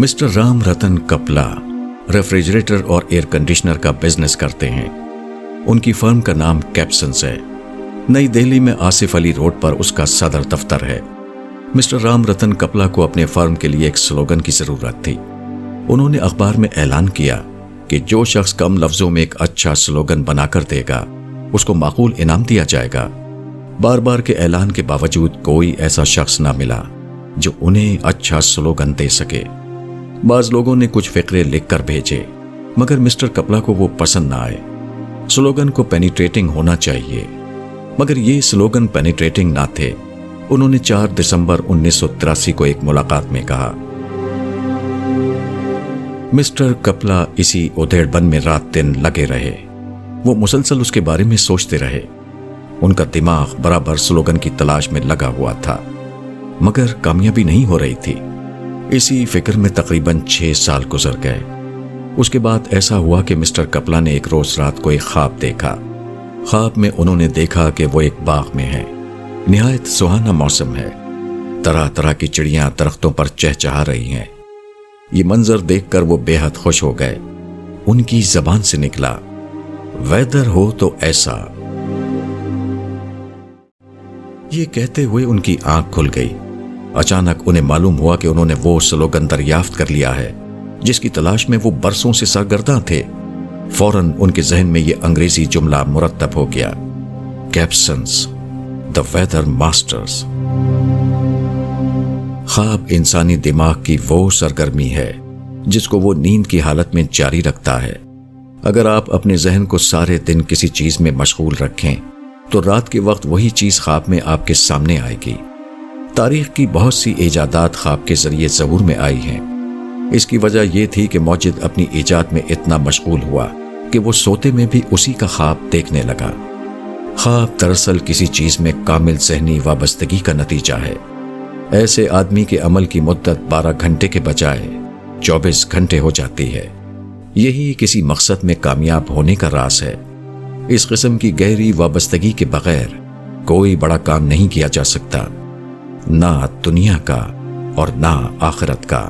Mister Ram Ratan کپلا refrigerator اور air conditioner کا business کرتے ہیں۔ ان کی فرم کا نام کیپسنس ہے۔ نئی دہلی میں آصف علی روڈ پر اس کا صدر دفتر ہے۔ مسٹر رام رتن کپلا کو اپنے فرم کے لیے ایک سلوگن کی ضرورت تھی۔ انہوں نے اخبار میں اعلان کیا کہ جو شخص کم لفظوں میں ایک اچھا سلوگن بنا کر دے گا اس کو معقول انعام دیا جائے گا۔ بار بار کے اعلان کے باوجود کوئی ایسا شخص نہ ملا جو انہیں اچھا سلوگن دے سکے۔ بعض لوگوں نے کچھ فقرے لکھ کر بھیجے مگر مسٹر کپلا کو وہ پسند نہ آئے۔ سلوگن کو پینیٹریٹنگ ہونا چاہیے، مگر یہ سلوگن پینیٹریٹنگ نہ تھے۔ انہوں نے 4 دسمبر 1983 کو ایک ملاقات میں کہا۔ مسٹر کپلا اسی ادھیڑ بن میں رات دن لگے رہے۔ وہ مسلسل اس کے بارے میں سوچتے رہے۔ ان کا دماغ برابر سلوگن کی تلاش میں لگا ہوا تھا مگر کامیابی نہیں ہو رہی تھی۔ اسی فکر میں تقریباً 6 سال گزر گئے۔ اس کے بعد ایسا ہوا کہ مسٹر کپلا نے ایک روز رات کو ایک خواب دیکھا۔ خواب میں انہوں نے دیکھا کہ وہ ایک باغ میں ہیں۔ نہایت سہانا موسم ہے۔ طرح طرح کی چڑیاں درختوں پر چہچہا رہی ہیں۔ یہ منظر دیکھ کر وہ بے حد خوش ہو گئے۔ ان کی زبان سے نکلا، ویدر ہو تو ایسا۔ یہ کہتے ہوئے ان کی آنکھ کھل گئی۔ اچانک انہیں معلوم ہوا کہ انہوں نے وہ سلوگن دریافت کر لیا ہے جس کی تلاش میں وہ برسوں سے سرگرداں تھے۔ فوراً ان کے ذہن میں یہ انگریزی جملہ مرتب ہو گیا، کیپسنس دا ویدر ماسٹرز۔ خواب انسانی دماغ کی وہ سرگرمی ہے جس کو وہ نیند کی حالت میں جاری رکھتا ہے۔ اگر آپ اپنے ذہن کو سارے دن کسی چیز میں مشغول رکھیں تو رات کے وقت وہی چیز خواب میں آپ کے سامنے آئے گی۔ تاریخ کی بہت سی ایجادات خواب کے ذریعے ظہور میں آئی ہیں۔ اس کی وجہ یہ تھی کہ موجد اپنی ایجاد میں اتنا مشغول ہوا کہ وہ سوتے میں بھی اسی کا خواب دیکھنے لگا۔ خواب دراصل کسی چیز میں کامل ذہنی وابستگی کا نتیجہ ہے۔ ایسے آدمی کے عمل کی مدت 12 گھنٹے کے بجائے 24 گھنٹے ہو جاتی ہے۔ یہی کسی مقصد میں کامیاب ہونے کا راز ہے۔ اس قسم کی گہری وابستگی کے بغیر کوئی بڑا کام نہیں کیا جا سکتا، نہ دنیا کا اور نہ آخرت کا۔